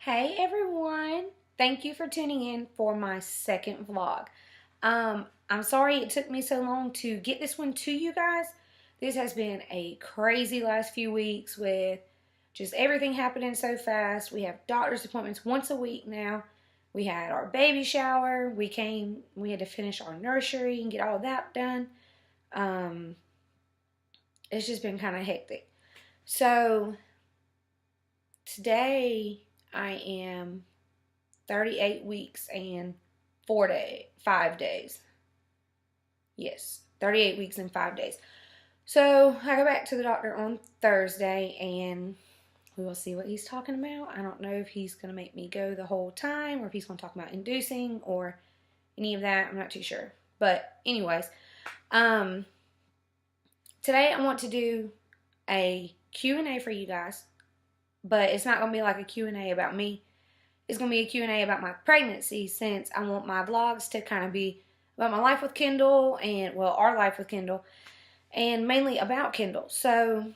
Hey everyone! Thank you for tuning in for my second vlog. I'm sorry it took me so long to get this one to you guys. This has been a crazy last few weeks with just everything happening so fast. We have doctor's appointments once a week now. We had our baby shower. We had to finish our nursery and get all that done. Um, it's just been kind of hectic. So today I am 38 weeks and 5 days. Yes, 38 weeks and 5 days. So I go back to the doctor on Thursday and we will see what he's talking about. I don't know if he's going to make me go the whole time or if he's going to talk about inducing or any of that. I'm not too sure. But anyways, today I want to do a Q&A for you guys. But it's not going to be like a Q&A about me. It's going to be a Q&A about my pregnancy, since I want my vlogs to kind of be about my life with Kendall and, well, our life with Kendall, and mainly about Kendall. So,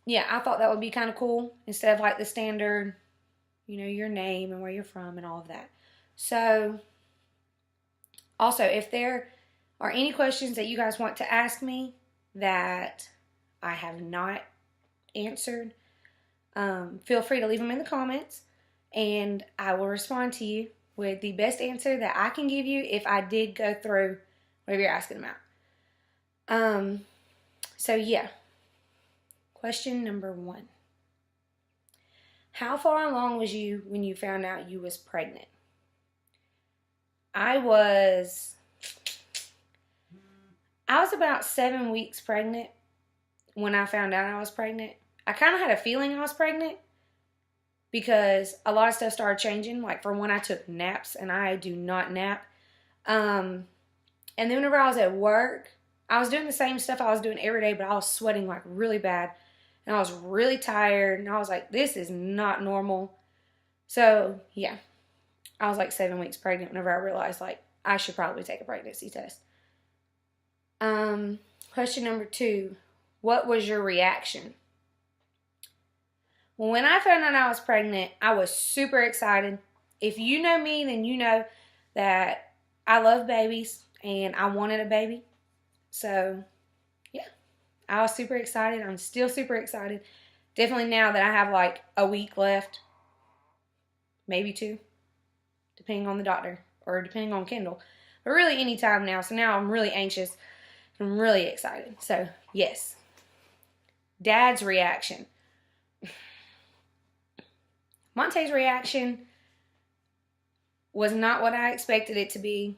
yeah, I thought that would be kind of cool instead of like the standard, your name and where you're from and all of that. So, also, if there are any questions that you guys want to ask me that I have not answered, feel free to leave them in the comments, and I will respond to you with the best answer that I can give you if I did go through whatever you're asking about. So yeah. Question number 1. How far along was you when you found out you was pregnant? I was about 7 weeks pregnant when I found out I was pregnant. I kind of had a feeling I was pregnant because a lot of stuff started changing. Like, for when I took naps, and I do not nap. And then whenever I was at work, I was doing the same stuff I was doing every day, but I was sweating like really bad. And I was really tired. And I was like, this is not normal. So, yeah. I was like 7 weeks pregnant whenever I realized, like, I should probably take a pregnancy test. Question number 2. What was your reaction? When I found out I was pregnant, I was super excited. If you know me, then you know that I love babies and I wanted a baby. So, yeah, I was super excited. I'm still super excited. Definitely now that I have like a week left, maybe 2, depending on the doctor or depending on Kendall. But really any time now. So now I'm really anxious. I'm really excited. So, yes. Dad's reaction. Monte's reaction was not what I expected it to be.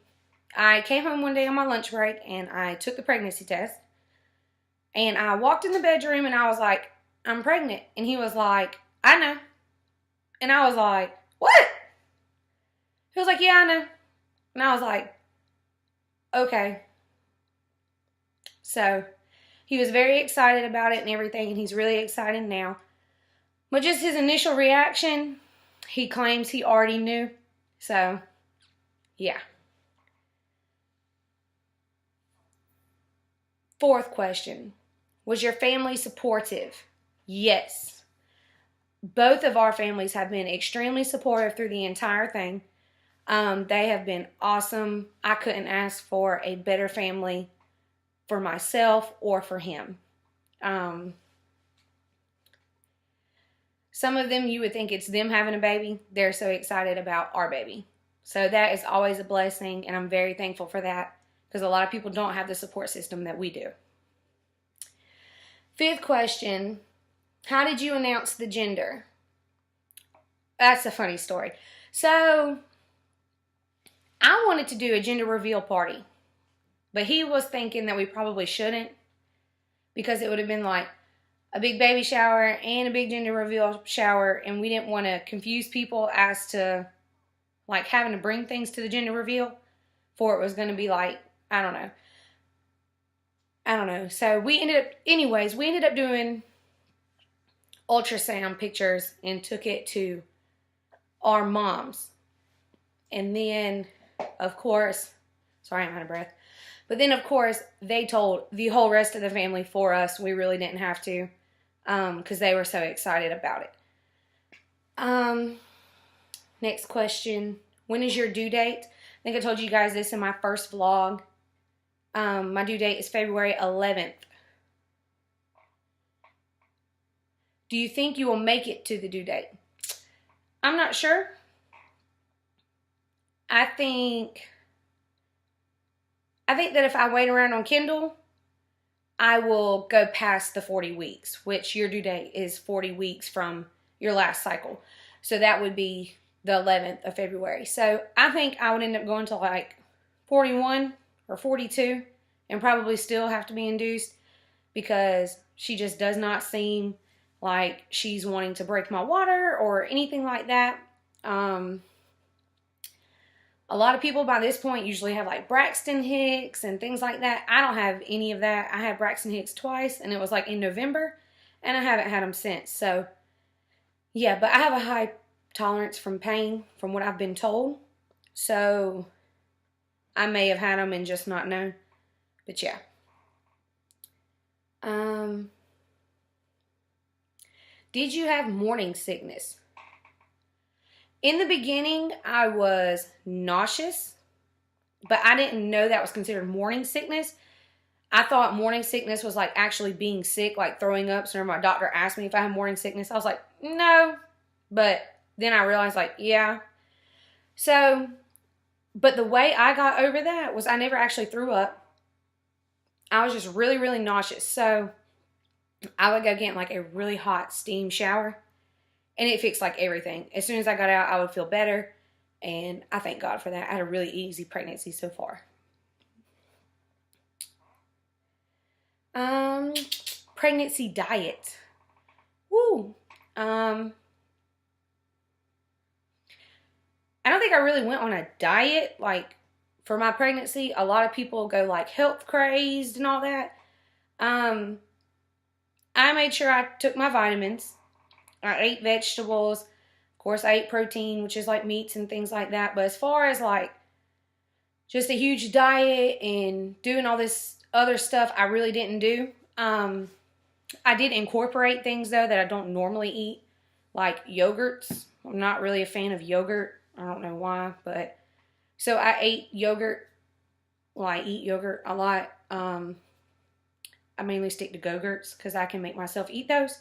I came home one day on my lunch break and I took the pregnancy test. And I walked in the bedroom and I was like, I'm pregnant. And he was like, I know. And I was like, what? He was like, yeah, I know. And I was like, okay. So he was very excited about it and everything, and he's really excited now. But just his initial reaction, he claims he already knew. So, yeah. 4th question. Was your family supportive? Yes. Both of our families have been extremely supportive through the entire thing. They have been awesome. I couldn't ask for a better family for myself or for him. Some of them, you would think it's them having a baby. They're so excited about our baby. So that is always a blessing, and I'm very thankful for that because a lot of people don't have the support system that we do. 5th question, how did you announce the gender? That's a funny story. So, I wanted to do a gender reveal party, but he was thinking that we probably shouldn't because it would have been like a big baby shower and a big gender reveal shower, and we didn't want to confuse people as to like having to bring things to the gender reveal, for it was going to be like, I don't know. So we ended up doing ultrasound pictures and took it to our moms. And then, of course, sorry, I'm out of breath. But then, of course, they told the whole rest of the family for us. We really didn't have to, because they were so excited about it. Next question. When is your due date? I think I told you guys this in my first vlog. My due date is February 11th. Do you think you will make it to the due date? I'm not sure. I think that if I wait around on Kindle, I will go past the 40 weeks, which your due date is 40 weeks from your last cycle. So that would be the 11th of February. So I think I would end up going to like 41 or 42 and probably still have to be induced because she just does not seem like she's wanting to break my water or anything like that. A lot of people by this point usually have like Braxton Hicks and things like that. I don't have any of that. I had Braxton Hicks twice, and it was like in November, and I haven't had them since. So, yeah, but I have a high tolerance from pain from what I've been told. So, I may have had them and just not known. But, yeah. Did you have morning sickness? In the beginning, I was nauseous, but I didn't know that was considered morning sickness. I thought morning sickness was like actually being sick, like throwing up. So my doctor asked me if I had morning sickness. I was like, no. But then I realized like, yeah. So, but the way I got over that was I never actually threw up. I was just really, really nauseous. So I would go get like a really hot steam shower. And it fixed like everything. As soon as I got out, I would feel better. And I thank God for that. I had a really easy pregnancy so far. Pregnancy diet. Woo. I don't think I really went on a diet. Like, for my pregnancy, a lot of people go like health crazed and all that. I made sure I took my vitamins. I ate vegetables. Of course, I ate protein, which is like meats and things like that. But as far as like just a huge diet and doing all this other stuff, I really didn't do. I did incorporate things, though, that I don't normally eat, like yogurts. I'm not really a fan of yogurt. I don't know why, but so I ate yogurt. Well, I eat yogurt a lot. I mainly stick to Go-Gurts because I can make myself eat those.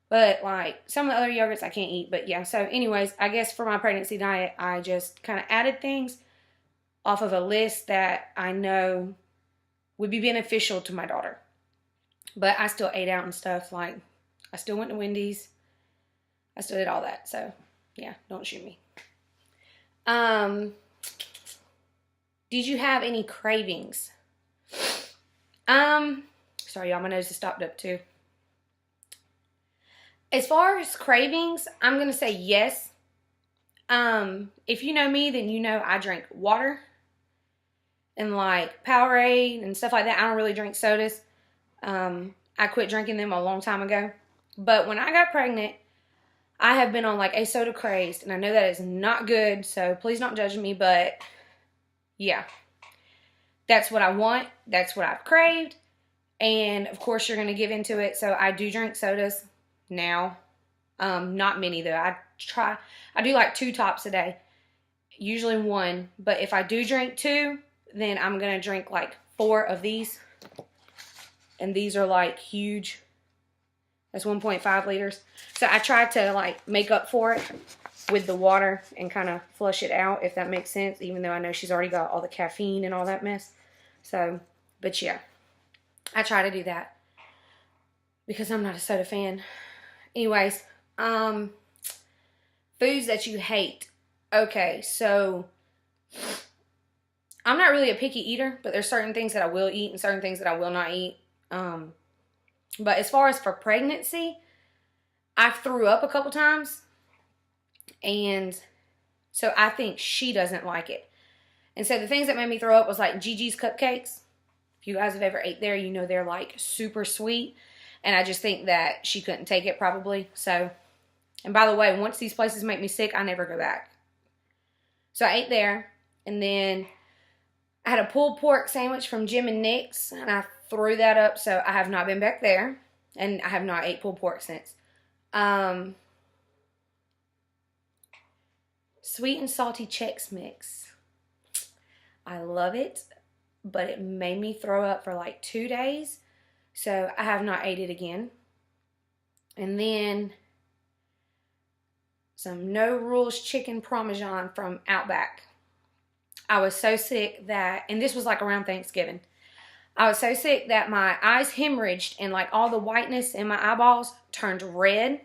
But, like, some of the other yogurts I can't eat. But, yeah. So, anyways, I guess for my pregnancy diet, I just kind of added things off of a list that I know would be beneficial to my daughter. But I still ate out and stuff. Like, I still went to Wendy's. I still did all that. So, yeah. Don't shoot me. Did you have any cravings? Sorry, y'all. My nose has stopped up, too. As far as cravings, I'm going to say yes. If you know me, then you know I drink water and like Powerade and stuff like that. I don't really drink sodas. I quit drinking them a long time ago. But when I got pregnant, I have been on like a soda crazed, and I know that is not good, so please don't judge me, but yeah. That's what I want. That's what I've craved. And of course you're going to give into it. So I do drink sodas now. Not many though. I do like 2 tops a day. Usually 1. But if I do drink 2, then I'm going to drink like 4 of these. And these are like huge. That's 1.5 liters. So I try to like make up for it with the water and kind of flush it out, if that makes sense. Even though I know she's already got all the caffeine and all that mess. So, but yeah. I try to do that. Because I'm not a soda fan. Anyways, foods that you hate. Okay, so I'm not really a picky eater, but there's certain things that I will eat and certain things that I will not eat. But as far as for pregnancy, I threw up a couple times, and so I think she doesn't like it. And so the things that made me throw up was like Gigi's Cupcakes. If you guys have ever ate there, you know they're like super sweet. And I just think that she couldn't take it probably. So, and by the way, once these places make me sick, I never go back. So I ate there. And then I had a pulled pork sandwich from Jim and Nick's. And I threw that up. So I have not been back there. And I have not ate pulled pork since. Sweet and salty Chex Mix. I love it, but it made me throw up for like 2 days, so I have not ate it again. And then some No Rules Chicken Parmesan from Outback. I was so sick that, and this was like around Thanksgiving, I was so sick that my eyes hemorrhaged and like all the whiteness in my eyeballs turned red.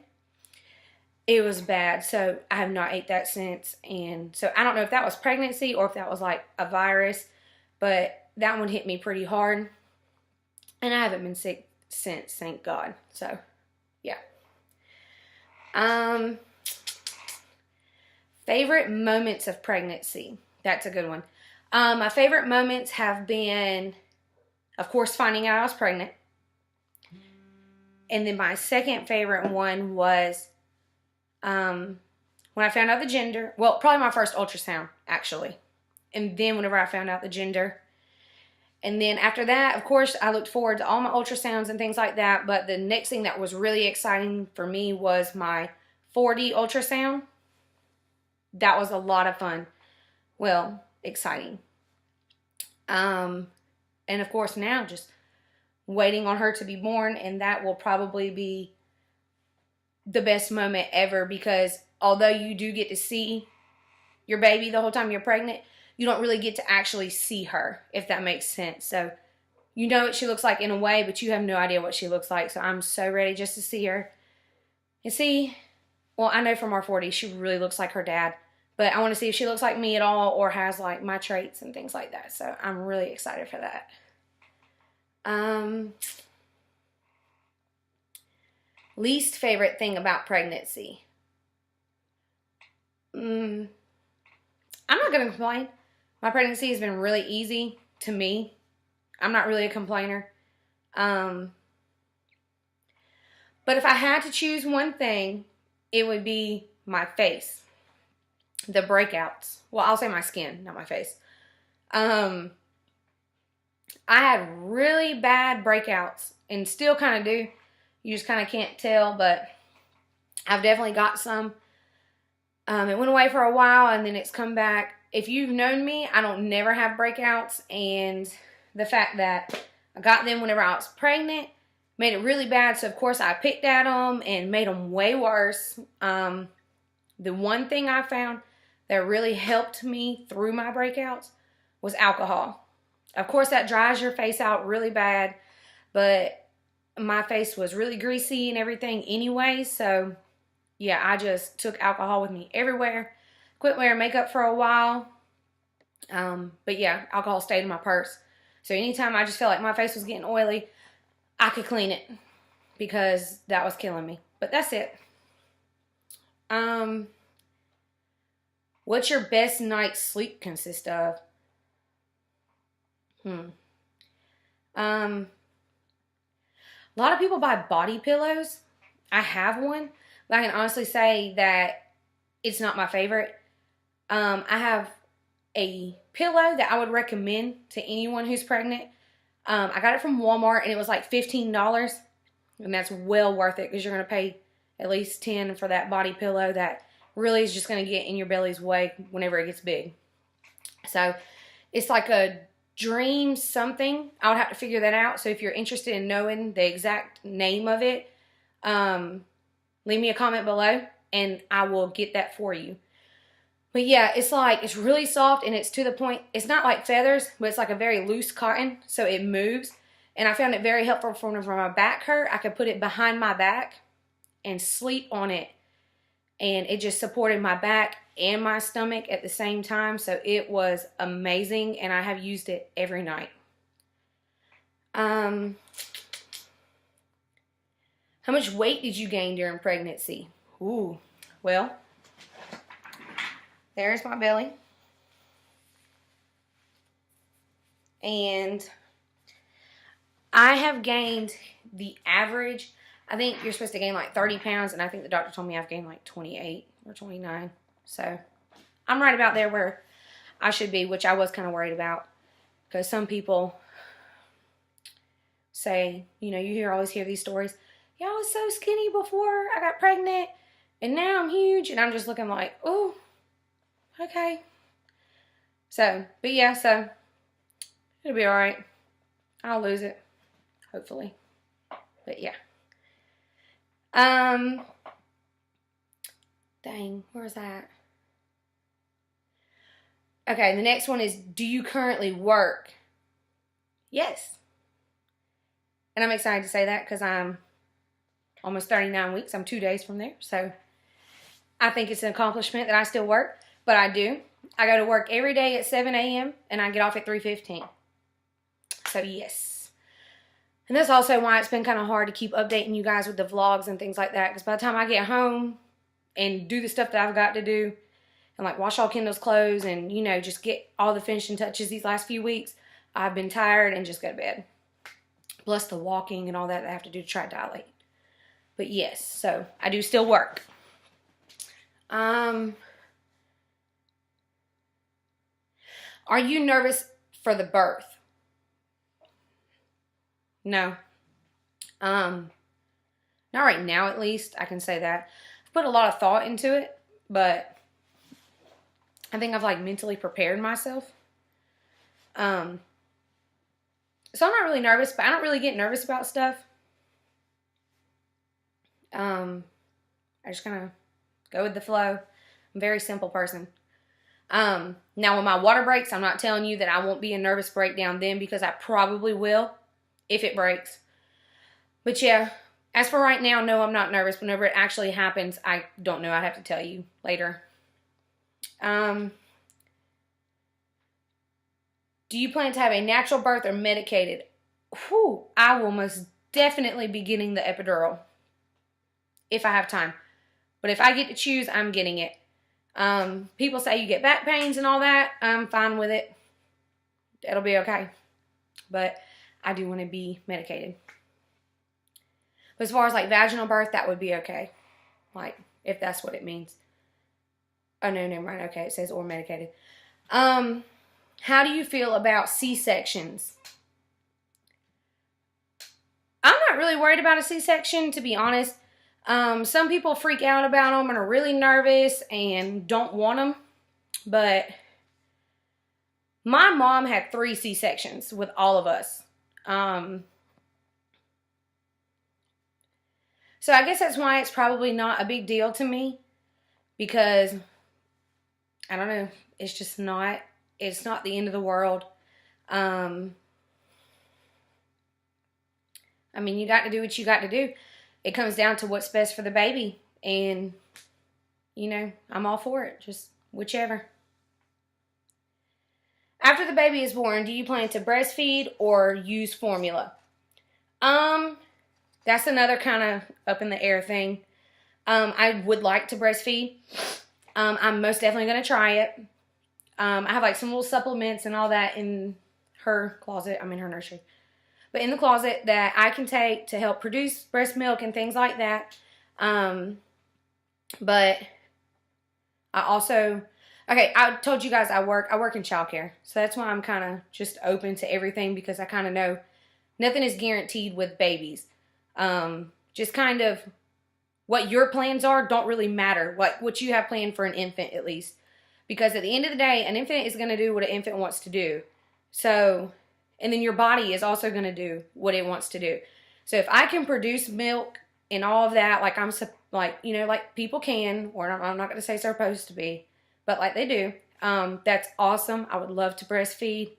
It was bad, so I have not ate that since. And so I don't know if that was pregnancy or if that was like a virus, but that one hit me pretty hard. And I haven't been sick since, thank God. So, yeah. Favorite moments of pregnancy. That's a good one. My favorite moments have been, of course, finding out I was pregnant. And then my second favorite one was when I found out the gender. Well, probably my first ultrasound, actually. And then whenever I found out the gender. And then after that, of course, I looked forward to all my ultrasounds and things like that. But the next thing that was really exciting for me was my 4D ultrasound. That was a lot of fun. Well, exciting. And of course now just waiting on her to be born, and that will probably be the best moment ever, because although you do get to see your baby the whole time you're pregnant, you don't really get to actually see her, if that makes sense. So you know what she looks like in a way, but you have no idea what she looks like. So I'm so ready just to see her and see. Well, I know from our 40 she really looks like her dad, but I want to see if she looks like me at all or has like my traits and things like that. So I'm really excited for that. Least favorite thing about pregnancy. I'm not going to complain. My pregnancy has been really easy to me. I'm not really a complainer. But if I had to choose one thing, it would be my face. The breakouts. Well, I'll say my skin, not my face. I had really bad breakouts and still kind of do. You just kind of can't tell, but I've definitely got some. It went away for a while and then it's come back. If you've known me, I don't never have breakouts, and the fact that I got them whenever I was pregnant made it really bad. So of course I picked at them and made them way worse. The one thing I found that really helped me through my breakouts was alcohol. Of course that dries your face out really bad, but my face was really greasy and everything anyway. So yeah, I just took alcohol with me everywhere. Quit wearing makeup for a while. But yeah, alcohol stayed in my purse. So anytime I just felt like my face was getting oily, I could clean it because that was killing me. But that's it. What's your best night's sleep consist of? A lot of people buy body pillows. I have one, but I can honestly say that it's not my favorite. I have a pillow that I would recommend to anyone who's pregnant. I got it from Walmart and it was like $15, and that's well worth it because you're going to pay at least $10 for that body pillow that really is just going to get in your belly's way whenever it gets big. So it's like a Dream something. I would have to figure that out. So if you're interested in knowing the exact name of it, leave me a comment below and I will get that for you. But yeah, it's really soft and it's to the point. It's not like feathers, but it's like a very loose cotton, so it moves. And I found it very helpful for whenever my back hurt. I could put it behind my back and sleep on it. And it just supported my back and my stomach at the same time. So it was amazing, and I have used it every night. How much weight did you gain during pregnancy? Ooh, well, there's my belly. And I have gained the average. I think you're supposed to gain like 30 pounds, and I think the doctor told me I've gained like 28 or 29. So I'm right about there where I should be, which I was kind of worried about. Because some people say, you know, you always hear these stories. Yeah, I was so skinny before I got pregnant, and now I'm huge. And I'm just looking like, oh, okay. So, but yeah, so it'll be alright. I'll lose it, hopefully. But yeah. Dang, where's that? Okay, the next one is, do you currently work? Yes. And I'm excited to say that because I'm almost 39 weeks. I'm 2 days from there. So I think it's an accomplishment that I still work, but I do. I go to work every day at 7 a.m. and I get off at 3:15. So yes. And that's also why it's been kind of hard to keep updating you guys with the vlogs and things like that, because by the time I get home and do the stuff that I've got to do and like wash all Kendall's clothes and, you know, just get all the finishing touches these last few weeks, I've been tired and just go to bed. Plus the walking and all that I have to do to try to dilate. But yes, so I do still work. Are you nervous for the birth? No. Not right now, at least. I can say that. I've put a lot of thought into it, but I think I've like mentally prepared myself. So I'm not really nervous, but I don't really get nervous about stuff. I just kind of go with the flow. I'm a very simple person. Now when my water breaks, I'm not telling you that I won't be a nervous breakdown then, because I probably will if it breaks. But yeah, as for right now, no, I'm not nervous. Whenever it actually happens, I don't know. I'd have to tell you later. Do you plan to have a natural birth or medicated? Whew, I will most definitely be getting the epidural if I have time. But if I get to choose, I'm getting it. People say you get back pains and all that. I'm fine with it. It'll be okay. But I do want to be medicated. But as far as like vaginal birth, that would be okay. Like, if that's what it means. Oh, no, never mind. Okay, it says or medicated. How do you feel about C-sections? I'm not really worried about a C-section, to be honest. Some people freak out about them and are really nervous and don't want them. But my mom had 3 C-sections with all of us. So I guess that's why it's probably not a big deal to me. Because, I don't know, it's just not, it's not the end of the world. I mean, you got to do what you got to do. It comes down to what's best for the baby. And, you know, I'm all for it. Just whichever. After the baby is born, do you plan to breastfeed or use formula? That's another kind of up in the air thing. I would like to breastfeed. I'm most definitely going to try it. I have like some little supplements and all that in her closet. I'm in her nursery. But in the closet that I can take to help produce breast milk and things like that. But I also, okay, I told you guys I work in childcare. So that's why I'm kind of just open to everything, because I kind of know nothing is guaranteed with babies. Just kind of what your plans are don't really matter. What you have planned for an infant, at least. Because at the end of the day, an infant is going to do what an infant wants to do. So, and then your body is also going to do what it wants to do. So if I can produce milk and all of that, like you know, like people can, or I'm not going to say supposed to be, but like they do, that's awesome. I would love to breastfeed.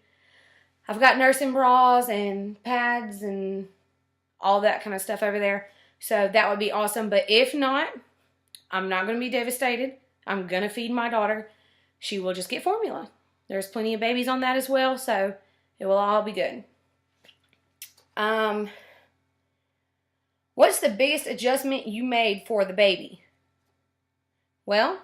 I've got nursing bras and pads and all that kind of stuff over there. So that would be awesome. But if not, I'm not going to be devastated. I'm going to feed my daughter. She will just get formula. There's plenty of babies on that as well, so it will all be good. What's the biggest adjustment you made for the baby? Well,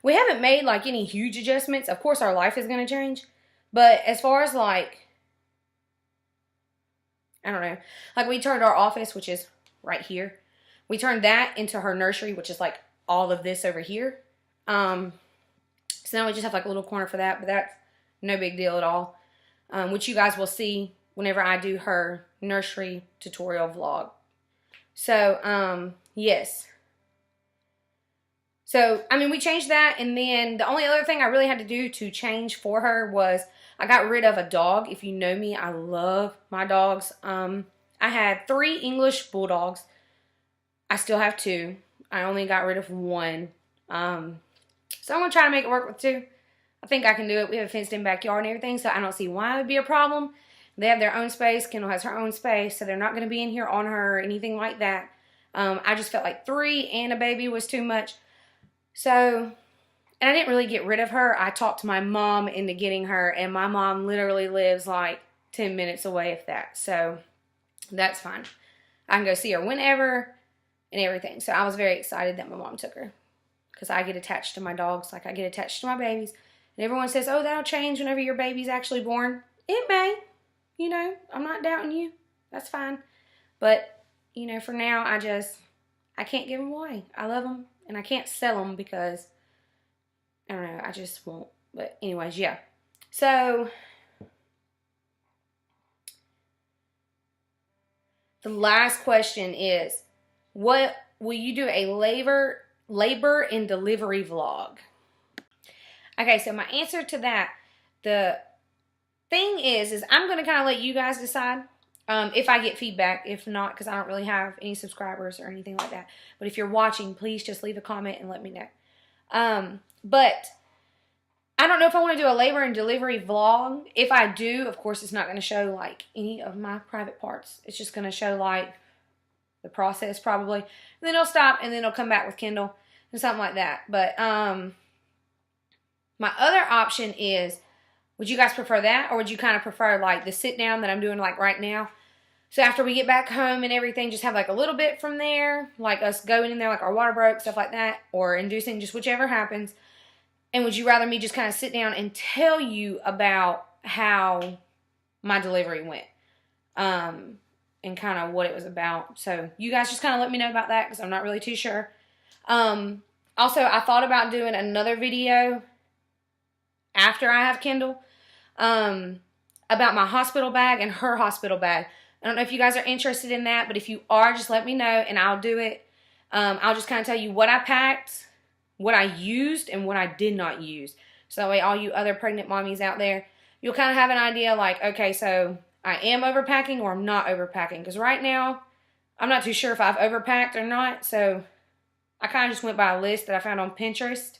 we haven't made like any huge adjustments. Of course, our life is going to change. But as far as like, I don't know, like we turned our office, which is right here. We turned that into her nursery, which is like all of this over here. So now we just have like a little corner for that, but that's no big deal at all. Which you guys will see whenever I do her nursery tutorial vlog. So, yes. So, I mean, we changed that, and then the only other thing I really had to do to change for her was I got rid of a dog. If you know me, I love my dogs. I had 3 English bulldogs. I still have 2. I only got rid of 1. So I'm going to try to make it work with 2. I think I can do it. We have a fenced-in backyard and everything, so I don't see why it would be a problem. They have their own space. Kendall has her own space, so they're not going to be in here on her or anything like that. I just felt like 3 and a baby was too much. So, and I didn't really get rid of her. I talked to my mom into getting her, and my mom literally lives like 10 minutes away, if that. So, that's fine. I can go see her whenever and everything. So, I was very excited that my mom took her, because I get attached to my dogs like I get attached to my babies. And everyone says, oh, that'll change whenever your baby's actually born. It may. You know, I'm not doubting you. That's fine. But, you know, for now, I can't give them away. I love them. And I can't sell them because, I don't know, I just won't. But anyways, yeah. So, the last question is, what will you do a labor and delivery vlog? Okay, so my answer to that, the thing is I'm going to kind of let you guys decide. If I get feedback. If not, because I don't really have any subscribers or anything like that. But if you're watching, please just leave a comment and let me know. But I don't know if I want to do a labor and delivery vlog. If I do, of course, it's not going to show like any of my private parts. It's just going to show like the process probably. And then it'll stop and then it'll come back with Kendall and something like that. But my other option is, would you guys prefer that, or would you kind of prefer like the sit down that I'm doing like right now? So after we get back home and everything, just have like a little bit from there, like us going in there like our water broke, stuff like that, or inducing, just whichever happens. And would you rather me just kind of sit down and tell you about how my delivery went, and kind of what it was about? So you guys just kind of let me know about that, because I'm not really too sure. Also, I thought about doing another video after I have Kendall, about my hospital bag and her hospital bag. I don't know if you guys are interested in that, but if you are, just let me know and I'll do it. I'll just kind of tell you what I packed, what I used, and what I did not use. So that way all you other pregnant mommies out there, you'll kind of have an idea like, okay, so I am overpacking or I'm not overpacking. Because right now, I'm not too sure if I've overpacked or not. So I kind of just went by a list that I found on Pinterest.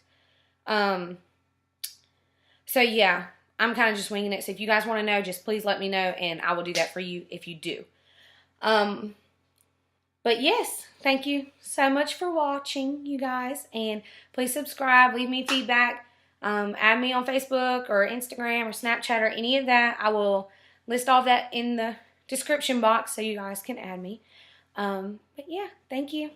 So yeah, I'm kind of just winging it. So if you guys want to know, just please let me know and I will do that for you if you do. But yes, thank you so much for watching, you guys. And please subscribe, leave me feedback. Add me on Facebook or Instagram or Snapchat or any of that. I will list all that in the description box so you guys can add me. But yeah, thank you.